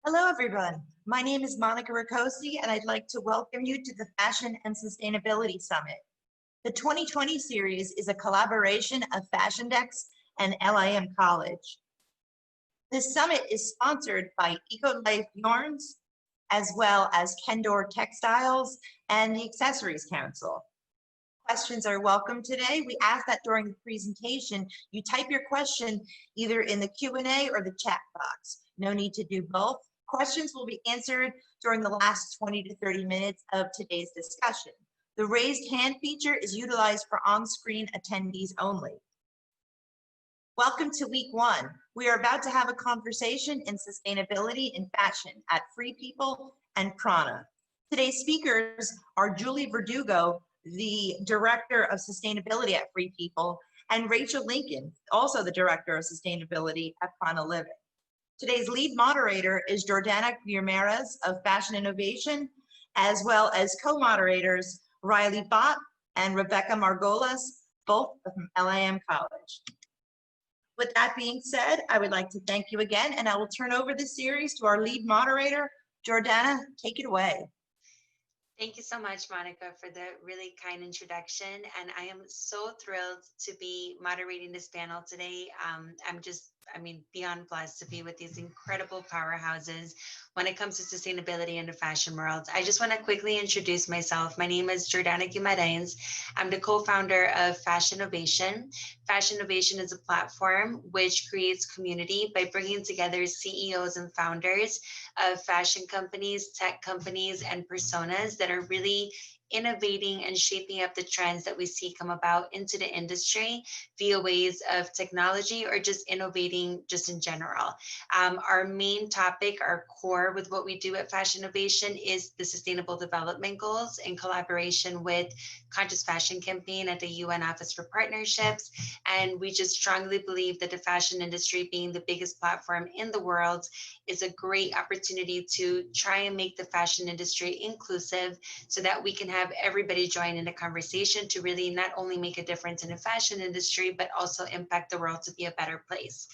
Hello, everyone. My name is Monica Ricosi, and I'd like to welcome you to the Fashion and Sustainability Summit. The 2020 series is a collaboration of FashionDex and LIM College. This summit is sponsored by EcoLife Yarns, as well as Kendor Textiles and the Accessories Council. Questions are welcome today. We ask that during the presentation, you type your question either in the Q&A or the chat box. No need to do both. Questions will be answered during the last 20 to 30 minutes of today's discussion. The raised hand feature is utilized for on-screen attendees only. Welcome to week one. We are about to have a conversation in sustainability in fashion at Free People and PrAna. Today's speakers are Julie Verdugo, the Director of Sustainability at Free People, and Rachel Lincoln, also the Director of Sustainability at PrAna Living. Today's lead moderator is Jordana Guimarães of Fashinnovation, as well as co-moderators Riley Bott and Rebecca Margolis, both from LIM College. With that being said, I would like to thank you again, and I will turn over the series to our lead moderator. Jordana, take it away. Thank you so much, Monica, for the really kind introduction. And I am so thrilled to be moderating this panel today. Beyond blessed to be with these incredible powerhouses when it comes to sustainability in the fashion world. I just want to quickly introduce myself. My name is Jordana Guimarães. I'm the co-founder of Fashinnovation. Fashinnovation is a platform which creates community by bringing together CEOs and founders of fashion companies, tech companies, and personas that are really innovating and shaping up the trends that we see come about into the industry via ways of technology or just innovating just in general. Our main topic, our core with what we do at Fashinnovation is the Sustainable Development Goals in collaboration with Conscious Fashion Campaign at the UN Office for Partnerships. And we just strongly believe that the fashion industry, being the biggest platform in the world, is a great opportunity to try and make the fashion industry inclusive so that we can have everybody join in the conversation to really not only make a difference in the fashion industry, but also impact the world to be a better place.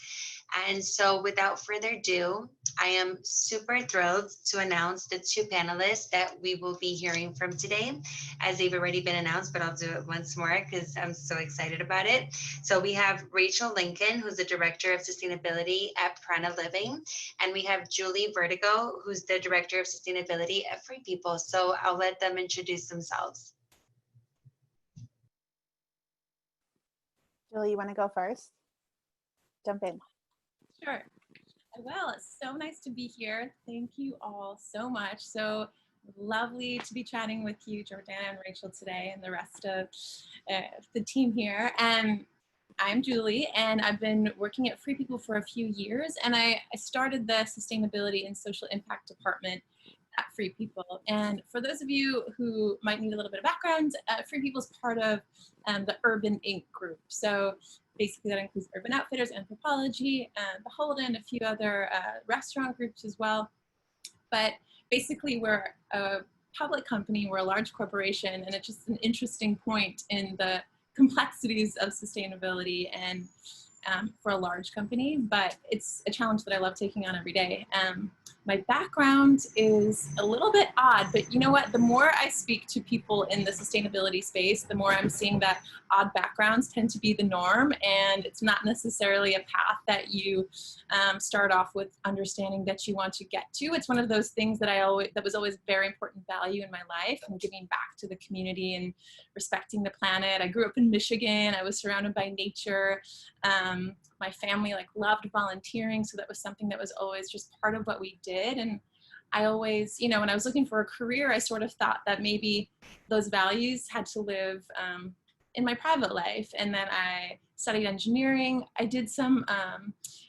And so without further ado, I am super thrilled to announce the two panelists that we will be hearing from today, as they've already been announced, but I'll do it once more because I'm so excited about it. So we have Rachel Lincoln, who's the Director of Sustainability at PrAna Living, and we have Julie Verdugo, who's the Director of Sustainability at Free People. So I'll let them introduce themselves. Julie, you want to go first? Jump in. Sure. Well, it's so nice to be here. Thank you all so much. So lovely to be chatting with you, Jordana and Rachel, today, and the rest of the team here. And I'm Julie, and I've been working at Free People for a few years, and I started the Sustainability and Social Impact Department at Free People. And for those of you who might need a little bit of background, Free People is part of the Urban Inc. group. So basically that includes Urban Outfitters, Anthropologie, Beholden, a few other restaurant groups as well. But basically we're a public company, we're a large corporation, and it's just an interesting point in the complexities of sustainability and for a large company, but it's a challenge that I love taking on every day. My background is a little bit odd, but you know what? The more I speak to people in the sustainability space, the more I'm seeing that odd backgrounds tend to be the norm, and it's not necessarily a path that you start off with understanding that you want to get to. It's one of those things that that was always very important value in my life, and giving back to the community and respecting the planet. I grew up in Michigan. I was surrounded by nature. My family loved volunteering, so that was something that was always just part of what we did. And I always, when I was looking for a career, I sort of thought that maybe those values had to live in my private life. And then I studied engineering. I did some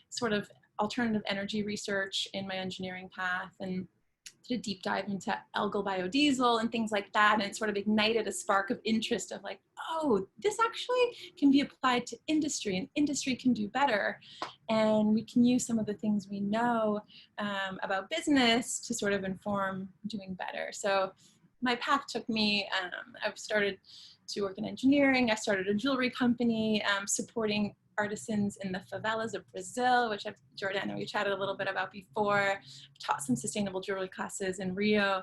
sort of alternative energy research in my engineering path, and did a deep dive into algal biodiesel and things like that, and it sort of ignited a spark of interest of oh, this actually can be applied to industry, and industry can do better, and we can use some of the things we know about business to sort of inform doing better. So my path took me, I've started to work in engineering. I started a jewelry company supporting artisans in the favelas of Brazil, which Jordana, we chatted a little bit about before. Taught some sustainable jewelry classes in Rio.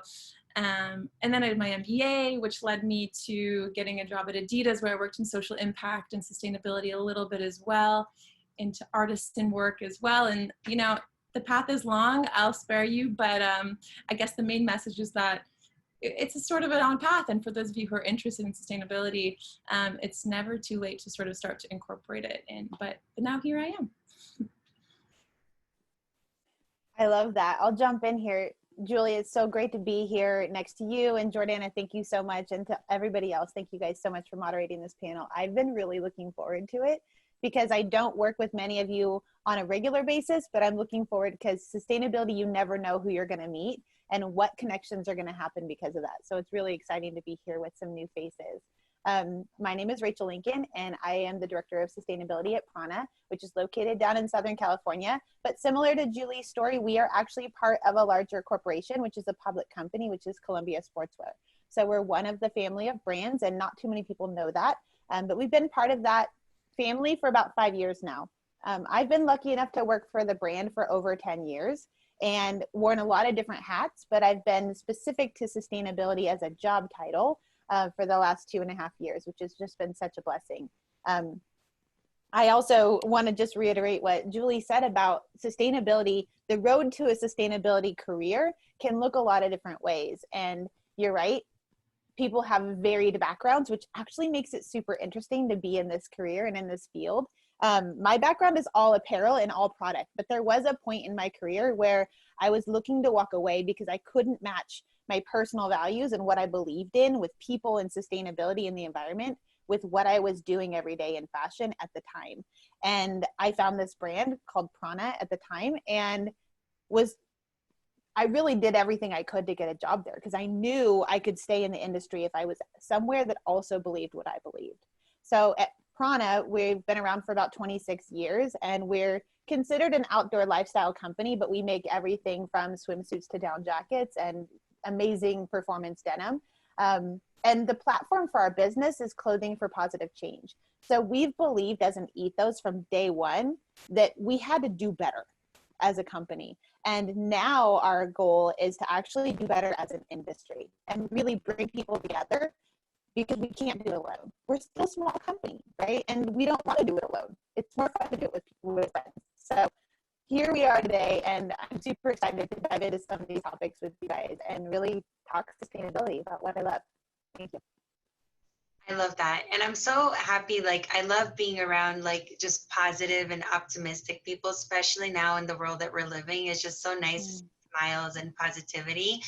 And then I did my MBA, which led me to getting a job at Adidas, where I worked in social impact and sustainability a little bit as well, into artisan work as well. And, you know, the path is long, I'll spare you, but I guess the main message is that it's a sort of an on path. And for those of you who are interested in sustainability, it's never too late to sort of start to incorporate it in, but now here I am. I love that. I'll jump in here. Julie, it's so great to be here next to you, and Jordana, thank you so much. And to everybody else, thank you guys so much for moderating this panel. I've been really looking forward to it because I don't work with many of you on a regular basis, but I'm looking forward because sustainability, you never know who you're gonna meet and what connections are gonna happen because of that. So it's really exciting to be here with some new faces. My name is Rachel Lincoln, and I am the Director of Sustainability at PrAna, which is located down in Southern California. But similar to Julie's story, we are actually part of a larger corporation, which is a public company, which is Columbia Sportswear. So we're one of the family of brands, and not too many people know that. But we've been part of that family for about 5 years now. I've been lucky enough to work for the brand for over 10 years and worn a lot of different hats, but I've been specific to sustainability as a job title for the last 2.5 years, which has just been such a blessing. I also want to just reiterate what Julie said about sustainability. The road to a sustainability career can look a lot of different ways. And you're right, people have varied backgrounds, which actually makes it super interesting to be in this career and in this field. My background is all apparel and all product, but there was a point in my career where I was looking to walk away because I couldn't match my personal values and what I believed in with people and sustainability and the environment with what I was doing every day in fashion at the time. And I found this brand called PrAna at the time, and I really did everything I could to get a job there because I knew I could stay in the industry if I was somewhere that also believed what I believed. So at PrAna, we've been around for about 26 years, and we're considered an outdoor lifestyle company, but we make everything from swimsuits to down jackets and amazing performance denim. And the platform for our business is clothing for positive change. So we've believed as an ethos from day one that we had to do better as a company. And now our goal is to actually do better as an industry and really bring people together because we can't do it alone. We're still a small company, right? And we don't want to do it alone. It's more fun to do it with people, with friends. So here we are today, and I'm super excited to dive into some of these topics with you guys and really talk sustainability about what I love. Thank you. I love that. And I'm so happy. Like, I love being around like just positive and optimistic people, especially now in the world that we're living. It's just so nice to see smiles and positivity.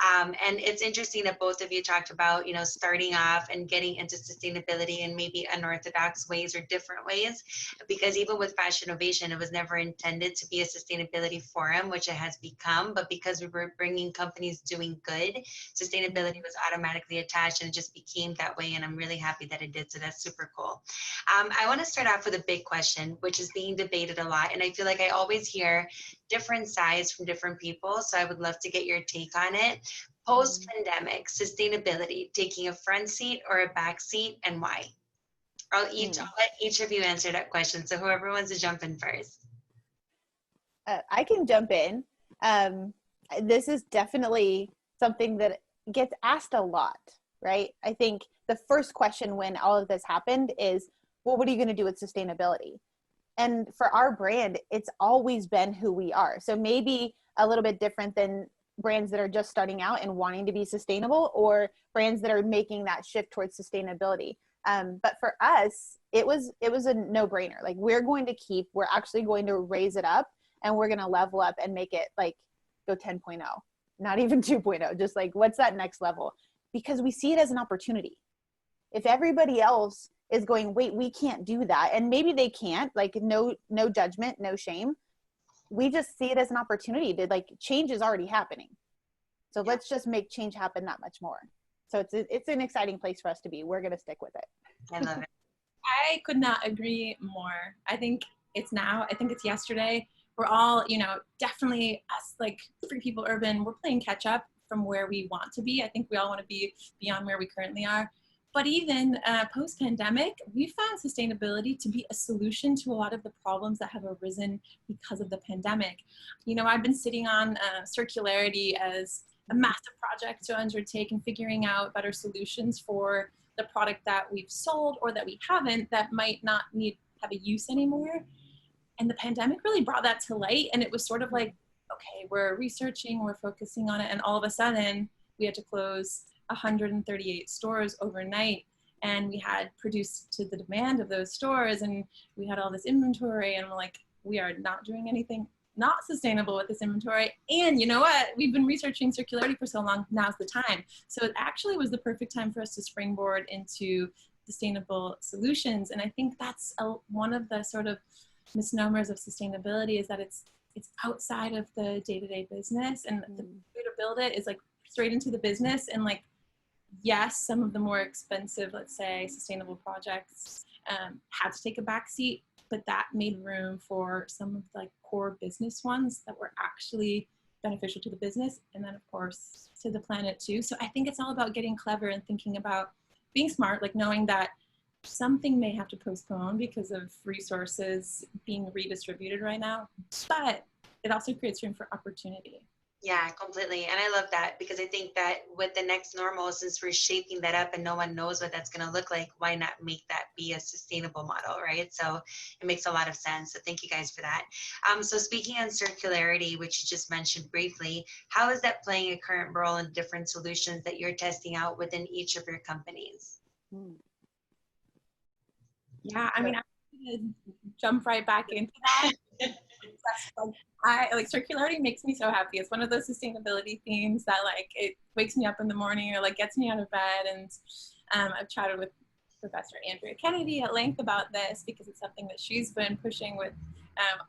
And it's interesting that both of you talked about, you know, starting off and getting into sustainability in maybe unorthodox ways or different ways, because even with Fashinnovation, it was never intended to be a sustainability forum, which it has become, but because we were bringing companies doing good, sustainability was automatically attached and it just became that way. And I'm really happy that it did. So that's super cool. I want to start off with a big question, which is being debated a lot. And I feel like I always hear different sides from different people. So I would love to get your take on it. Post-pandemic, sustainability, taking a front seat or a back seat, and why? I'll let each of you answer that question. So whoever wants to jump in first. I can jump in. This is definitely something that gets asked a lot, right? I think the first question when all of this happened is, well, what are you going to do with sustainability? And for our brand, it's always been who we are. So maybe a little bit different than brands that are just starting out and wanting to be sustainable, or brands that are making that shift towards sustainability. But for us, it was a no-brainer. Like, we're actually going to raise it up, and we're going to level up and make it like go 10.0, not even 2.0, just like, what's that next level? Because we see it as an opportunity. If everybody else is going, wait, we can't do that, and maybe they can't, like, no judgment, no shame. We just see it as an opportunity to, like, change is already happening. So let's just make change happen that much more. So it's an exciting place for us to be. We're going to stick with it. I love it. I could not agree more. I think it's now, I think it's yesterday. We're all, you know, definitely us, like Free People Urban, we're playing catch up from where we want to be. I think we all want to be beyond where we currently are. But even post-pandemic, we found sustainability to be a solution to a lot of the problems that have arisen because of the pandemic. You know, I've been sitting on circularity as a massive project to undertake and figuring out better solutions for the product that we've sold or that we haven't that might not have a use anymore. And the pandemic really brought that to light. And it was sort of like, okay, we're researching, we're focusing on it. And all of a sudden we had to close 138 stores overnight. And we had produced to the demand of those stores. And we had all this inventory and we're like, we are not doing anything not sustainable with this inventory. And you know what? We've been researching circularity for so long, now's the time. So it actually was the perfect time for us to springboard into sustainable solutions. And I think that's one of the sort of misnomers of sustainability is that it's outside of the day-to-day business, and the way to build it is like straight into the business. And like, yes, some of the more expensive, let's say, sustainable projects had to take a back seat, but that made room for some of the like core business ones that were actually beneficial to the business, and then of course to the planet too. So I think it's all about getting clever and thinking about being smart, like knowing that something may have to postpone because of resources being redistributed right now, but it also creates room for opportunity. Yeah, completely. And I love that, because I think that with the next normal, since we're shaping that up and no one knows what that's going to look like, why not make that be a sustainable model, right? So it makes a lot of sense. So thank you guys for that. So speaking on circularity, which you just mentioned briefly, how is that playing a current role in different solutions that you're testing out within each of your companies? Yeah, I mean, I'm going to jump right back into that. Like circularity makes me so happy. It's one of those sustainability themes that like it wakes me up in the morning or like gets me out of bed. And I've chatted with Professor Andrea Kennedy at length about this because it's something that she's been pushing with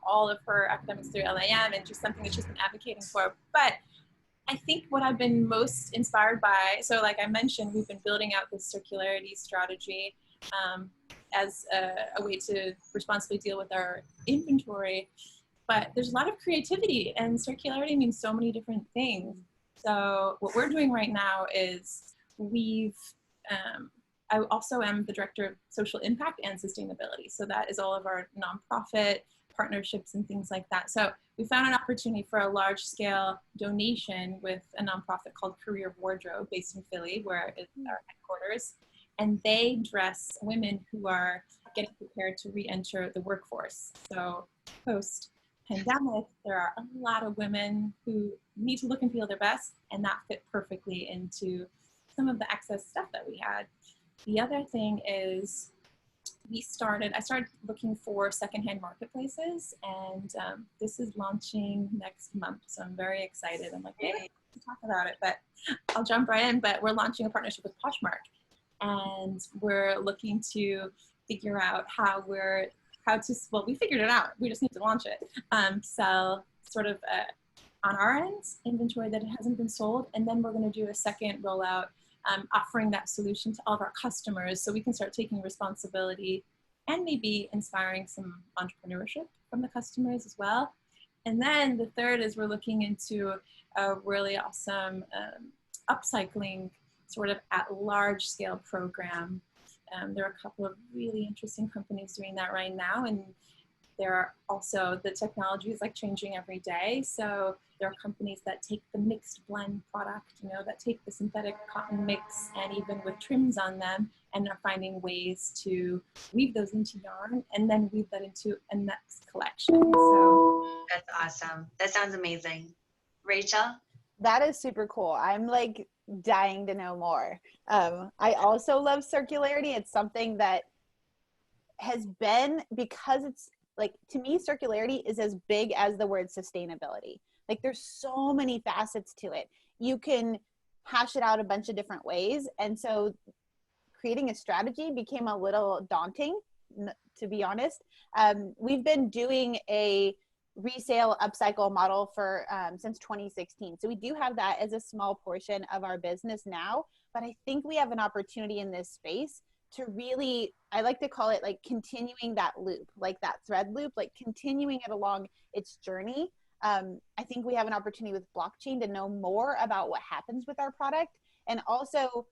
all of her academics through LAM, and just something that she's been advocating for. But I think what I've been most inspired by, so like I mentioned, we've been building out this circularity strategy as a way to responsibly deal with our inventory. But there's a lot of creativity, and circularity means so many different things. So what we're doing right now is I also am the director of social impact and sustainability. So that is all of our nonprofit partnerships and things like that. So we found an opportunity for a large scale donation with a nonprofit called Career Wardrobe based in Philly, where is our headquarters. And they dress women who are getting prepared to re-enter the workforce. So post-pandemic, there are a lot of women who need to look and feel their best, and that fit perfectly into some of the excess stuff that we had. The other thing is I started looking for secondhand marketplaces, and this is launching next month. So I'm very excited. I'm like, hey, I have to talk about it, but I'll jump right in. But we're launching a partnership with Poshmark, and we're looking to figure out we figured it out. We just need to launch it. Sell sort of on our end inventory that hasn't been sold, and then we're going to do a second rollout offering that solution to all of our customers so we can start taking responsibility and maybe inspiring some entrepreneurship from the customers as well. And then the third is we're looking into a really awesome upcycling sort of at large scale program. There are a couple of really interesting companies doing that right now, and there are also, the technology is like changing every day. So there are companies that take the mixed blend product, that take the synthetic cotton mix and even with trims on them, and are finding ways to weave those into yarn and then weave that into a next collection. So that's awesome. That sounds amazing. Rachel? That is super cool. I'm like dying to know more. I also love circularity. It's something that has been, because it's like, to me, circularity is as big as the word sustainability. Like there's so many facets to it. You can hash it out a bunch of different ways. And so creating a strategy became a little daunting, to be honest. We've been doing a resale upcycle model for since 2016. So we do have that as a small portion of our business now, but I think we have an opportunity in this space to really, I like to call it like continuing that loop, like that thread loop, like continuing it along its journey. I think we have an opportunity with blockchain to know more about what happens with our product. And also,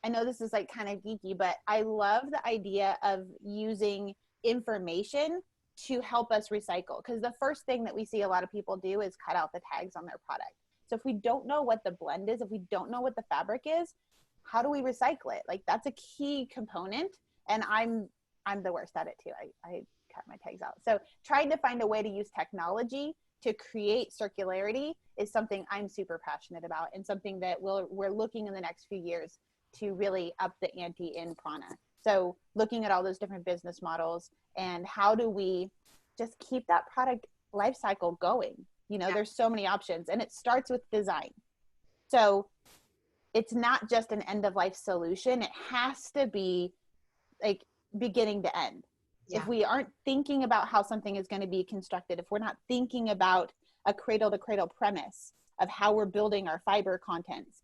I know this is like kind of geeky, but I love the idea of using information to help us recycle. Because the first thing that we see a lot of people do is cut out the tags on their product. So if we don't know what the blend is, if we don't know what the fabric is, how do we recycle it? Like that's a key component. And I'm the worst at it too. I cut my tags out. So trying to find a way to use technology to create circularity is something I'm super passionate about, and something that we're looking in the next few years to really up the ante in PrAna. So looking at all those different business models and how do we just keep that product life cycle going? You know, there's so many options, and it starts with design. So it's not just an end of life solution. It has to be like beginning to end. Yeah. If we aren't thinking about how something is going to be constructed, if we're not thinking about a cradle to cradle premise of how we're building our fiber contents,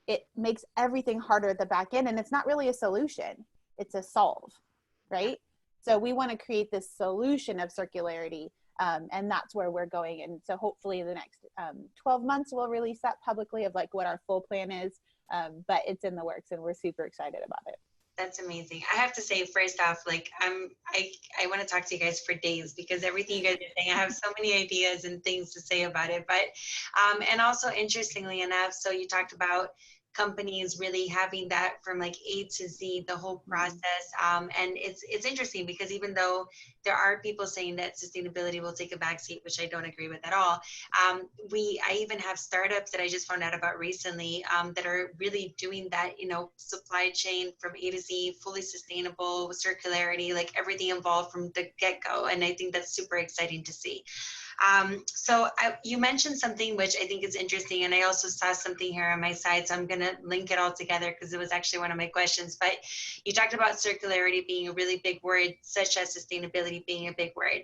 it makes everything harder at the back end, and it's not really a solution. It's a solve, right? So we want to create this solution of circularity, and that's where we're going. And so hopefully in the next 12 months, we'll release that publicly of like what our full plan is, but it's in the works and we're super excited about it. That's amazing. I have to say, first off, like I want to talk to you guys for days, because everything you guys are saying, I have so many ideas and things to say about it. But and also interestingly enough, so you talked about companies really having that from like A to Z, the whole process. And it's interesting because even though there are people saying that sustainability will take a backseat, which I don't agree with at all, I even have startups that I just found out about recently that are really doing that, you know, supply chain from A to Z, fully sustainable, circularity, like everything involved from the get-go. And I think that's super exciting to see. So you mentioned something which I think is interesting, and I also saw something here on my side, so I'm going to link it all together because it was actually one of my questions. But you talked about circularity being a really big word, such as sustainability being a big word.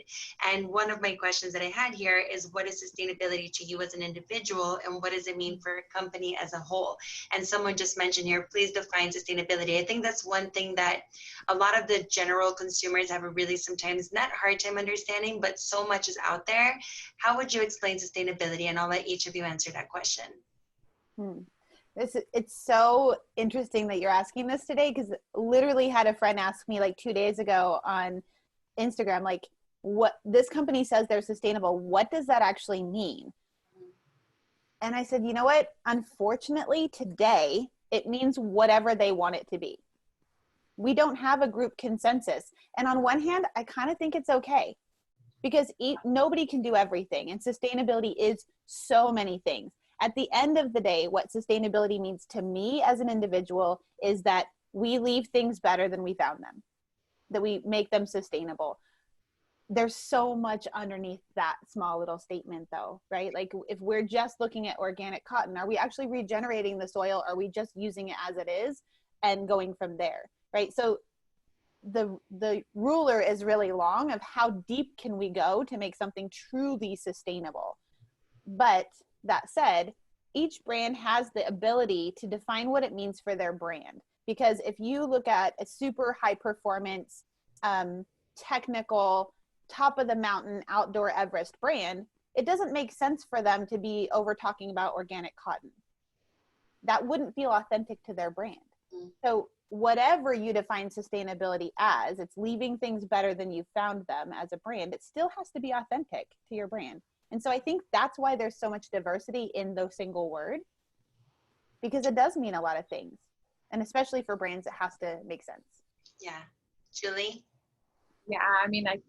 And one of my questions that I had here is, what is sustainability to you as an individual, and what does it mean for a company as a whole? And someone just mentioned here, please define sustainability. I think that's one thing that a lot of the general consumers have a really sometimes not hard time understanding, but so much is out there. How would you explain sustainability? And I'll let each of you answer that question. It's so interesting that you're asking this today, because literally had a friend ask me like 2 days ago on Instagram, like, what this company says they're sustainable, what does that actually mean? And I said, you know what? Unfortunately, today, it means whatever they want it to be. We don't have a group consensus. And on one hand, I kind of think it's okay, because nobody can do everything. And sustainability is so many things. At the end of the day, what sustainability means to me as an individual is that we leave things better than we found them, that we make them sustainable. There's so much underneath that small little statement though, right? Like if we're just looking at organic cotton, are we actually regenerating the soil? Are we just using it as it is and going from there, right? So the ruler is really long of how deep can we go to make something truly sustainable. But that said, each brand has the ability to define what it means for their brand. Because if you look at a super high performance, technical, top of the mountain outdoor Everest brand, it doesn't make sense for them to be over talking about organic cotton. That wouldn't feel authentic to their brand. So whatever you define sustainability as, it's leaving things better than you found them as a brand, it still has to be authentic to your brand. And so I think that's why there's so much diversity in the single word, because it does mean a lot of things. And especially for brands, it has to make sense. Yeah. Julie? Yeah, I mean, I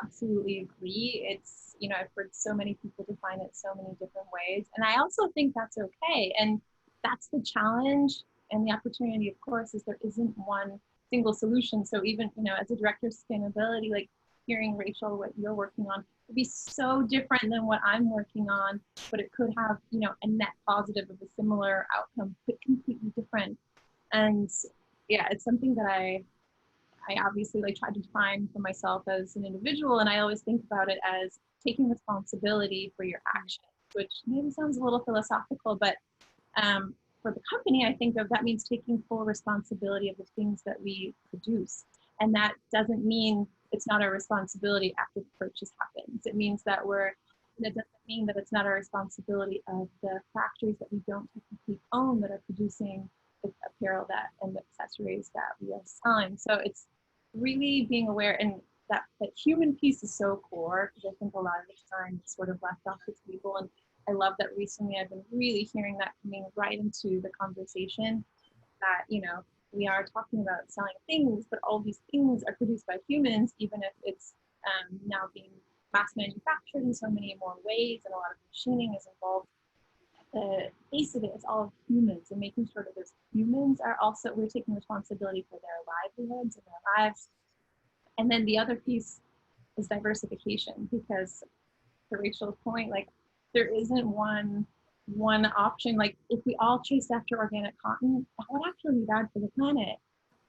absolutely agree. It's, you know, I've heard so many people define it so many different ways. And I also think that's okay. And that's the challenge and the opportunity, of course, is there isn't one single solution. So even, you know, as a director of sustainability, like hearing Rachel, what you're working on would be so different than what I'm working on, but it could have, you know, a net positive of a similar outcome, but completely different. And yeah, it's something that I obviously like try to define for myself as an individual. And I always think about it as taking responsibility for your actions, which maybe sounds a little philosophical, but for the company, I think of that means taking full responsibility of the things that we produce. And that doesn't mean it's not our responsibility after the purchase happens. It means that that doesn't mean that it's not our responsibility of the factories that we don't technically own that are producing apparel that and the accessories that we are selling. So it's really being aware, and that human piece is so core, because I think a lot of the time it's sort of left off the table. And I love that recently I've been really hearing that coming right into the conversation, that, you know, we are talking about selling things, but all these things are produced by humans, even if it's now being mass manufactured in so many more ways, and a lot of machining is involved. The base of it is all humans, and making sure that those humans are also, we're taking responsibility for their livelihoods and their lives. And then the other piece is diversification, because to Rachel's point, like, there isn't one option. Like, if we all chased after organic cotton, that would actually be bad for the planet.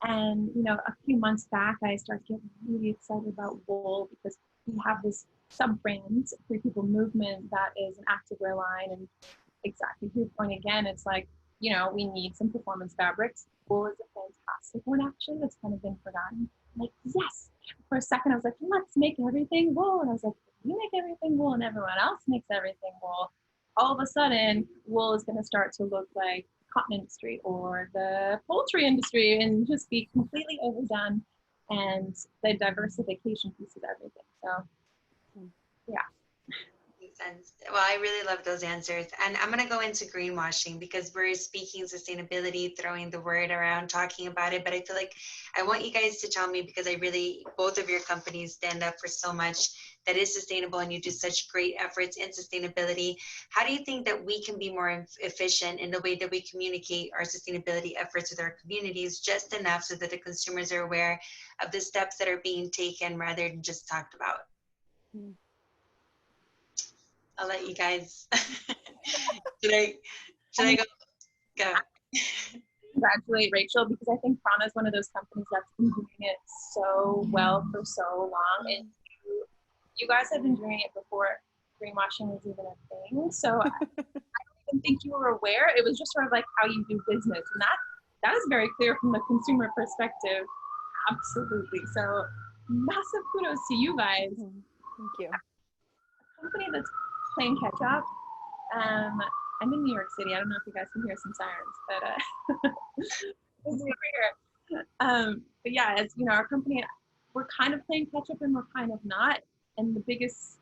And, you know, a few months back, I started getting really excited about wool, because we have this sub-brand, Free People Movement, that is an activewear line. And exactly to your point again, it's like, you know, we need some performance fabrics. Wool is a fantastic one, actually, that's kind of been forgotten. I'm like, yes. For a second, I was like, let's make everything wool. And I was like, if you make everything wool and everyone else makes everything wool, all of a sudden, wool is going to start to look like cotton industry or the poultry industry, and just be completely overdone. And the diversification piece is everything. So, yeah. Makes sense. Well, I really love those answers. And I'm going to go into greenwashing, because we're speaking sustainability, throwing the word around, talking about it. But I feel like I want you guys to tell me, because I really, both of your companies stand up for so much that is sustainable, and you do such great efforts in sustainability. How do you think that we can be more efficient in the way that we communicate our sustainability efforts with our communities, just enough so that the consumers are aware of the steps that are being taken rather than just talked about? I'll let you guys. should I go? Go. Congratulate Rachel, because I think PrAna is one of those companies that's been doing it so well for so long. And you guys have been doing it before greenwashing was even a thing. So I don't even think you were aware. It was just sort of like how you do business. And that is very clear from the consumer perspective. Absolutely. So massive kudos to you guys. Thank you. A company that's playing catch up. I'm in New York City. I don't know if you guys can hear some sirens, but it's over here. But yeah, as you know, our company, we're kind of playing catch up and we're kind of not. And the biggest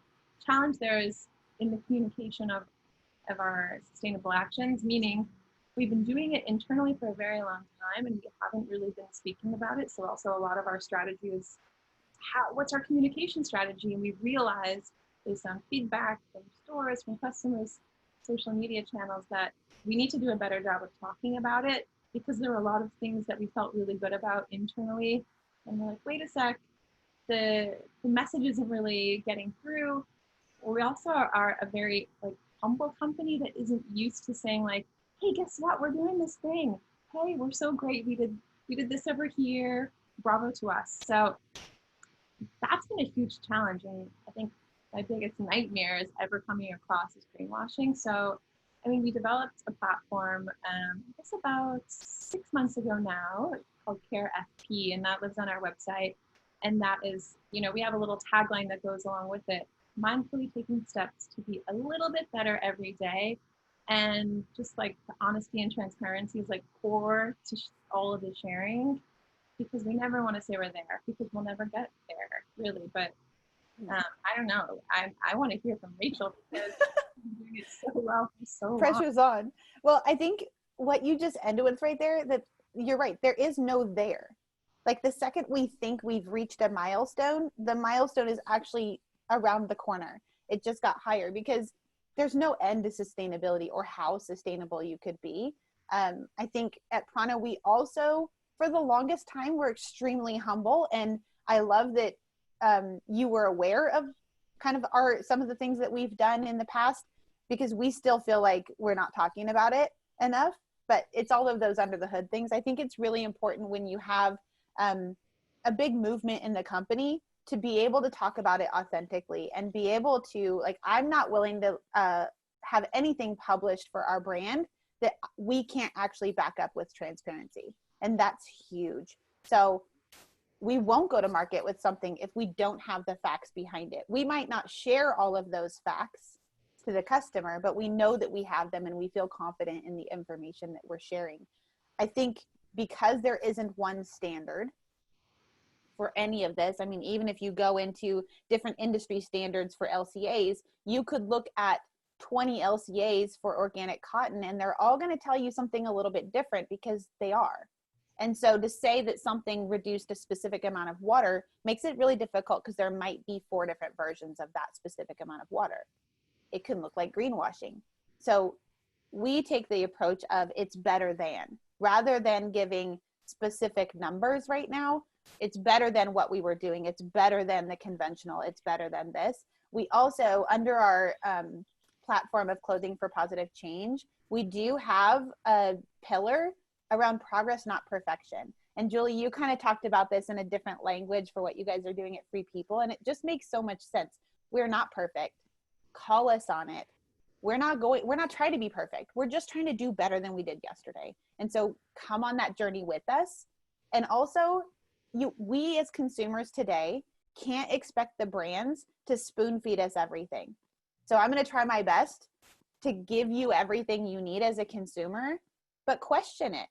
challenge there is in the communication of our sustainable actions, meaning we've been doing it internally for a very long time and we haven't really been speaking about it. So also a lot of our strategy is what's our communication strategy? And we realized, based on feedback from stores, from customers, social media channels, that we need to do a better job of talking about it, because there were a lot of things that we felt really good about internally. And we're like, wait a sec, the message isn't really getting through. We also are a very like humble company that isn't used to saying like, hey, guess what? We're doing this thing. Hey, we're so great. We did this over here. Bravo to us. So that's been a huge challenge. And I think my biggest nightmare is ever coming across as greenwashing. So, I mean, we developed a platform, I guess about 6 months ago now, called Care FP, and that lives on our website. And that is, you know, we have a little tagline that goes along with it: mindfully taking steps to be a little bit better every day. And just like the honesty and transparency is like core to all of the sharing, because we never want to say we're there, because we'll never get there, really. But I don't know. I want to hear from Rachel, because she's doing it so well for so long. Pressure's on. Well, I think what you just ended with right there, that you're right. There is no there. Like the second we think we've reached a milestone, the milestone is actually around the corner. It just got higher, because there's no end to sustainability or how sustainable you could be. I think at PrAna, we also, for the longest time, we're extremely humble. And I love that you were aware of kind of some of the things that we've done in the past, because we still feel like we're not talking about it enough, but it's all of those under the hood things. I think it's really important when you have a big movement in the company to be able to talk about it authentically and be able to, like, I'm not willing to have anything published for our brand that we can't actually back up with transparency. And that's huge. So we won't go to market with something if we don't have the facts behind it. We might not share all of those facts to the customer, but we know that we have them and we feel confident in the information that we're sharing. I think because there isn't one standard for any of this, I mean, even if you go into different industry standards for LCAs, you could look at 20 LCAs for organic cotton, and they're all going to tell you something a little bit different because they are. And so to say that something reduced a specific amount of water makes it really difficult because there might be 4 different versions of that specific amount of water. It can look like greenwashing. So we take the approach of it's better than, rather than giving specific numbers right now. It's better than what we were doing. It's better than the conventional. It's better than this. We also, under our platform of Clothing for Positive Change, we do have a pillar around progress, not perfection. And Julie, you kind of talked about this in a different language for what you guys are doing at Free People, and it just makes so much sense. We're not perfect. Call us on it. We're not trying to be perfect. We're just trying to do better than we did yesterday. And so come on that journey with us. And also, we as consumers today can't expect the brands to spoon feed us everything. So I'm going to try my best to give you everything you need as a consumer, but question it.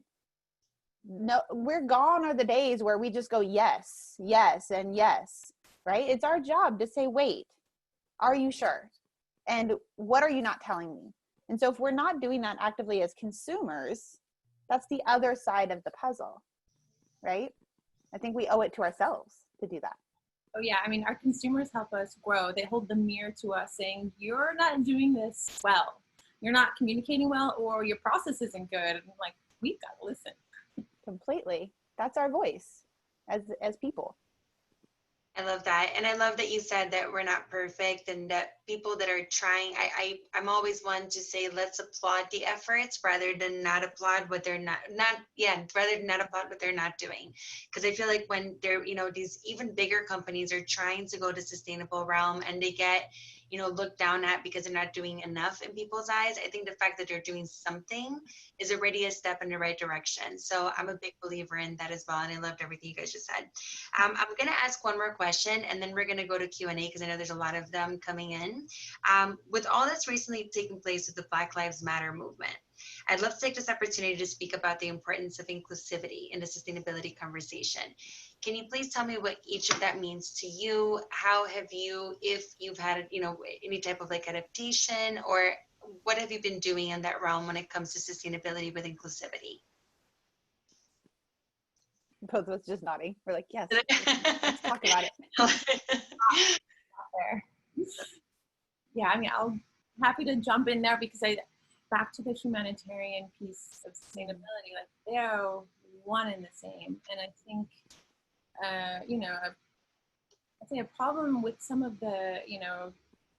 No, we're gone are the days where we just go yes, yes, and yes, right? It's our job to say, wait, are you sure? And what are you not telling me? And so if we're not doing that actively as consumers, that's the other side of the puzzle, right? I think we owe it to ourselves to do that. Oh yeah, I mean, our consumers help us grow. They hold the mirror to us saying, you're not doing this well. You're not communicating well, or your process isn't good. And like, we've got to listen. Completely. That's our voice as people. I love that. And I love that you said that we're not perfect and that people that are trying, I'm always one to say, let's applaud the efforts rather than not applaud what they're rather than not applaud what they're not doing. Because I feel like when they're, these even bigger companies are trying to go to sustainable realm and they get, looked down at because they're not doing enough in people's eyes. I think the fact that they're doing something is already a step in the right direction. So I'm a big believer in that as well. And I loved everything you guys just said. I'm going to ask one more question and then we're going to go to Q&A because I know there's a lot of them coming in. With all that's recently taking place with the Black Lives Matter movement, I'd love to take this opportunity to speak about the importance of inclusivity in the sustainability conversation. Can you please tell me what each of that means to you? How have you, if you've had, any type of like adaptation, or what have you been doing in that realm when it comes to sustainability with inclusivity? Both of us just nodding. We're like, yes, let's talk about it. Yeah, I mean, I'm happy to jump in there because back to the humanitarian piece of sustainability, like they're one and the same. And I think, I'd say a problem with some of the,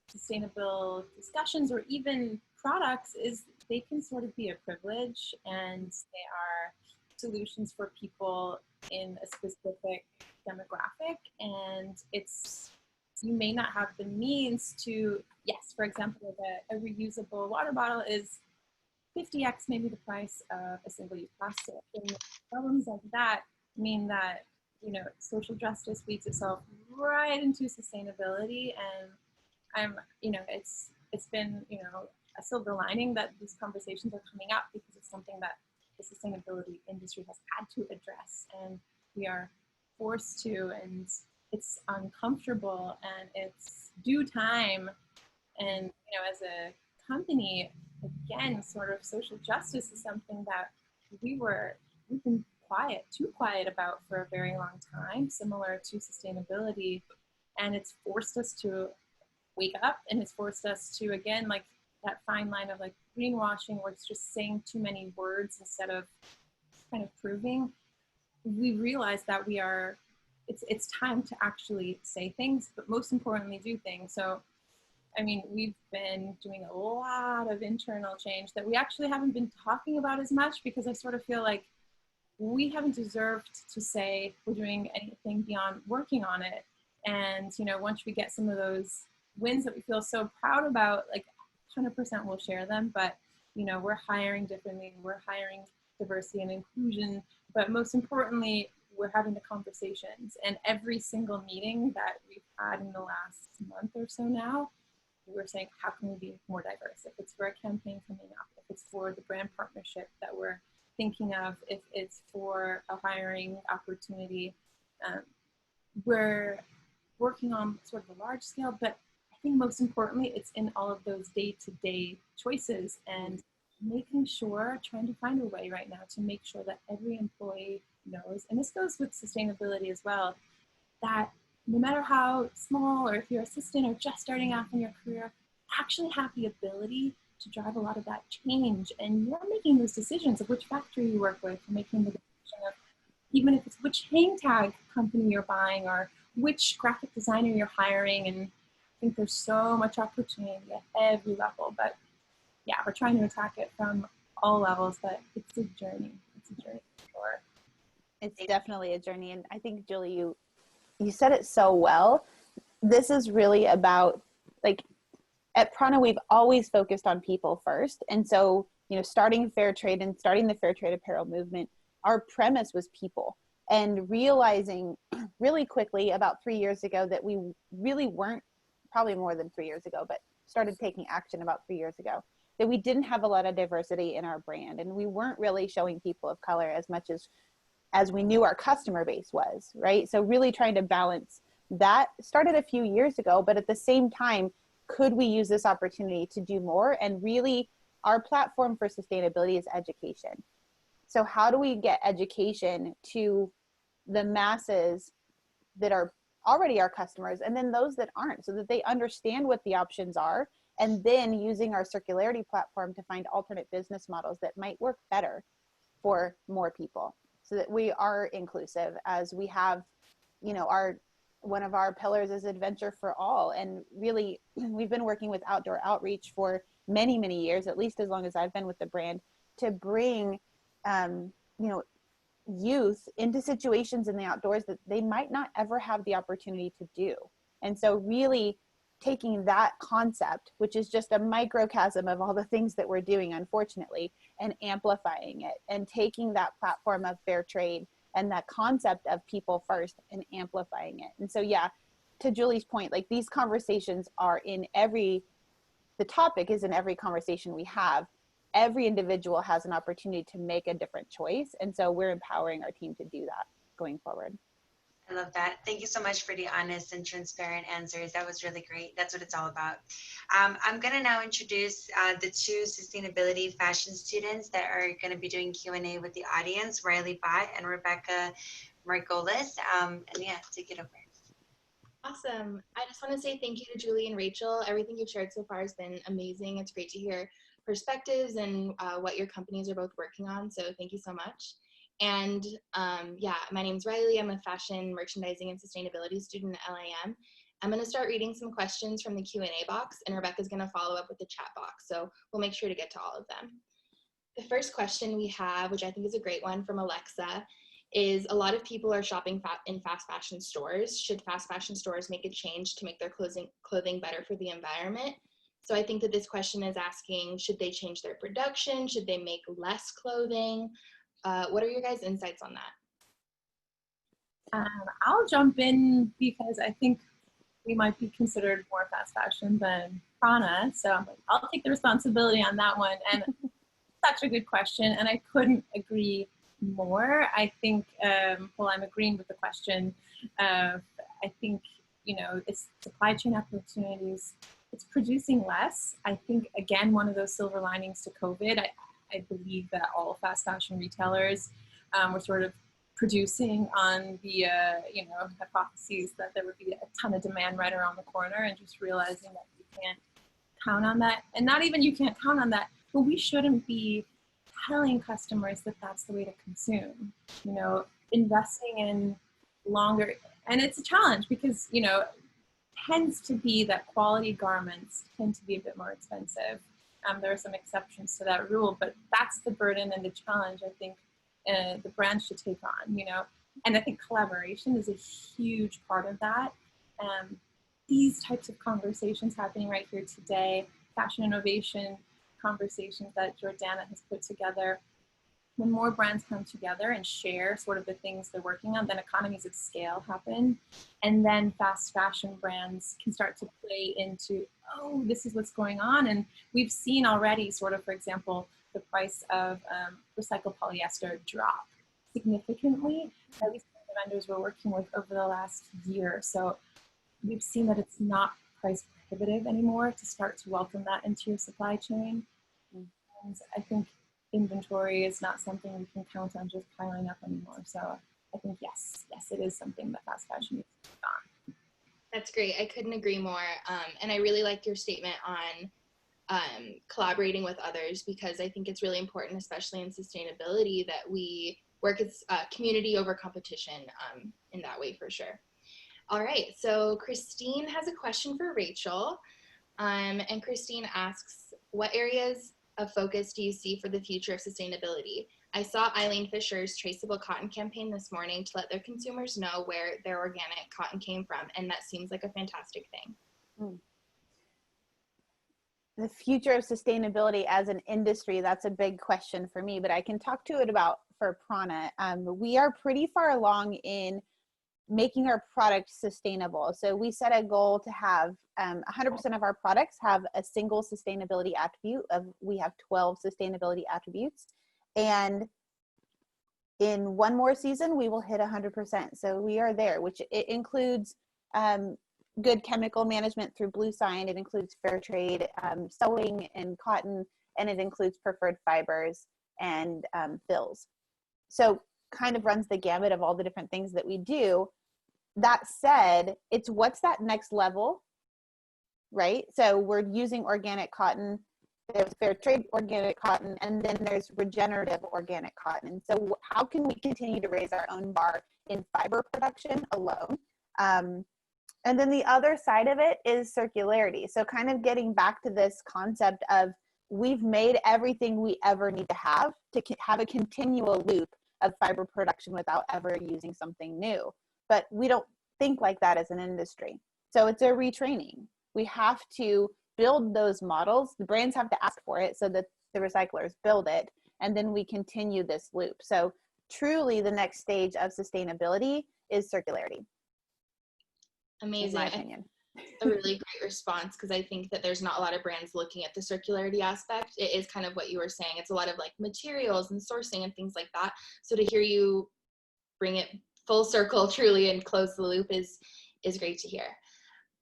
sustainable discussions or even products is they can sort of be a privilege and they are solutions for people in a specific demographic. And you may not have the means to, yes, for example, a reusable water bottle is 50x maybe the price of a single-use plastic. And problems like that mean that, social justice feeds itself right into sustainability. And it's been, a silver lining that these conversations are coming up because it's something that the sustainability industry has had to address. And we are forced to, and it's uncomfortable and it's due time. And, as a company, again, sort of social justice is something that we've been too quiet about for a very long time, similar to sustainability. And it's forced us to wake up, and it's forced us to, again, like that fine line of like greenwashing where it's just saying too many words instead of kind of proving. We realize that it's time to actually say things, but most importantly, do things. So, I mean, we've been doing a lot of internal change that we actually haven't been talking about as much because I sort of feel like we haven't deserved to say we're doing anything beyond working on it. And, once we get some of those wins that we feel so proud about, like 100% we'll share them. But, we're hiring differently. We're hiring diversity and inclusion. But most importantly, we're having the conversations. And every single meeting that we've had in the last month or so now, we're saying, how can we be more diverse? If it's for a campaign coming up, if it's for the brand partnership that we're thinking of if it's for a hiring opportunity. We're working on sort of a large scale, but I think most importantly, it's in all of those day-to-day choices and making sure, trying to find a way right now to make sure that every employee knows, and this goes with sustainability as well, that no matter how small or if you're assistant or just starting out in your career, actually have the ability to drive a lot of that change. And you're making those decisions of which factory you work with, making the decision of even if it's which hang tag company you're buying or which graphic designer you're hiring. And I think there's so much opportunity at every level, but yeah, we're trying to attack it from all levels, but it's a journey. It's a journey for sure. It's definitely a journey. And I think, Julie, you said it so well. This is really about, like, at PrAna, we've always focused on people first. And so, you know, starting fair trade and starting the fair trade apparel movement, our premise was people, and realizing really quickly about 3 years ago that we really weren't, probably more than 3 years ago, but started taking action about 3 years ago, that we didn't have a lot of diversity in our brand. And we weren't really showing people of color as much as we knew our customer base was, right? So really trying to balance that started a few years ago, but at the same time, could we use this opportunity to do more? And really, our platform for sustainability is education. So how do we get education to the masses that are already our customers, and then those that aren't, so that they understand what the options are, and then using our circularity platform to find alternate business models that might work better for more people, so that we are inclusive, as we have, you know, one of our pillars is adventure for all. And really, we've been working with outdoor outreach for many, many years, at least as long as I've been with the brand, to bring, you know, youth into situations in the outdoors that they might not ever have the opportunity to do. And so really taking that concept, which is just a microcosm of all the things that we're doing, unfortunately, and amplifying it, and taking that platform of fair trade and that concept of people first and amplifying it. And so, yeah, to Julie's point, like, these conversations are the topic is in every conversation we have. Every individual has an opportunity to make a different choice. And so we're empowering our team to do that going forward. I love that. Thank you so much for the honest and transparent answers. That was really great. That's what it's all about. I'm going to now introduce the two sustainability fashion students that are going to be doing Q&A with the audience, Riley Bott and Rebecca Margolis. And yeah, take it over. Awesome. I just want to say thank you to Julie and Rachel. Everything you've shared so far has been amazing. It's great to hear perspectives and what your companies are both working on. So thank you so much. And yeah, my name's Riley. I'm a fashion merchandising and sustainability student at LIM. I'm going to start reading some questions from the Q&A box, and Rebecca's going to follow up with the chat box. So we'll make sure to get to all of them. The first question we have, which I think is a great one from Alexa, is a lot of people are shopping in fast fashion stores. Should fast fashion stores make a change to make their clothing better for the environment? So I think that this question is asking, should they change their production? Should they make less clothing? What are your guys' insights on that? I'll jump in because I think we might be considered more fast fashion than PrAna. So I'm like, I'll take the responsibility on that one. And such a good question. And I couldn't agree more. I think, well, I'm agreeing with the question. I think, you know, it's supply chain opportunities. It's producing less. I think, again, one of those silver linings to COVID, I believe that all fast fashion retailers were sort of producing on the, you know, hypotheses that there would be a ton of demand right around the corner, and just realizing that you can't count on that. And not even you can't count on that, but we shouldn't be telling customers that that's the way to consume. You know, investing in longer, and it's a challenge because, you know, tends to be that quality garments tend to be a bit more expensive. There are some exceptions to that rule, but that's the burden and the challenge I think the brand should take on, you know. And I think collaboration is a huge part of that. These types of conversations happening right here today, fashion innovation conversations that Jordana has put together, when more brands come together and share sort of the things they're working on, then economies of scale happen. And then fast fashion brands can start to play into, oh, this is what's going on. And we've seen already sort of, for example, the price of recycled polyester drop significantly, at least the vendors we're working with over the last year. So we've seen that it's not price prohibitive anymore to start to welcome that into your supply chain. And I think inventory is not something we can count on just piling up anymore. So I think yes, it is something that fast fashion needs to take on. That's great. I couldn't agree more. And I really liked your statement on collaborating with others, because I think it's really important, especially in sustainability, that we work as a community over competition in that way for sure. All right, so Christine has a question for Rachel. And Christine asks, what areas of focus do you see for the future of sustainability? I saw Eileen Fisher's Traceable Cotton campaign this morning to let their consumers know where their organic cotton came from, and that seems like a fantastic thing. The future of sustainability as an industry, that's a big question for me, but I can talk to it about for PrAna. We are pretty far along in making our products sustainable. So we set a goal to have 100% of our products have a single sustainability attribute. We have 12 sustainability attributes. And in one more season, we will hit 100%. So we are there, which it includes good chemical management through Blue Sign. It includes fair trade, sewing and cotton, and it includes preferred fibers and fills. So kind of runs the gamut of all the different things that we do. That said, it's what's that next level, right? So we're using organic cotton, there's fair trade organic cotton, and then there's regenerative organic cotton. And so how can we continue to raise our own bar in fiber production alone? And then the other side of it is circularity. So kind of getting back to this concept of we've made everything we ever need to have a continual loop of fiber production without ever using something new. But we don't think like that as an industry. So it's a retraining. We have to build those models. The brands have to ask for it so that the recyclers build it, and then we continue this loop. So truly the next stage of sustainability is circularity. Amazing. In my opinion. A really great response, because I think that there's not a lot of brands looking at the circularity aspect. It is kind of what you were saying. It's a lot of like materials and sourcing and things like that. So to hear you bring it full circle truly and close the loop is great to hear.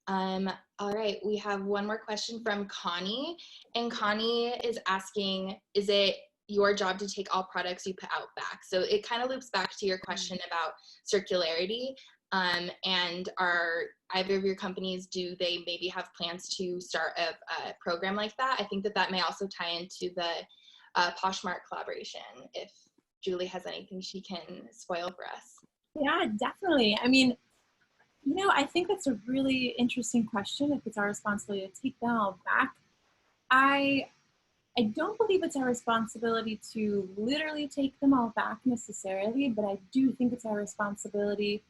All right, we have one more question from Connie, and Connie is asking, is it your job to take all products you put out back? So it kind of loops back to your question about circularity. And are either of your companies, do they maybe have plans to start a program like that? I think that may also tie into the Poshmark collaboration, if Julie has anything she can spoil for us. Yeah, definitely. I mean, you know, I think that's a really interesting question, if it's our responsibility to take them all back. I don't believe it's our responsibility to literally take them all back necessarily, but I do think it's our responsibility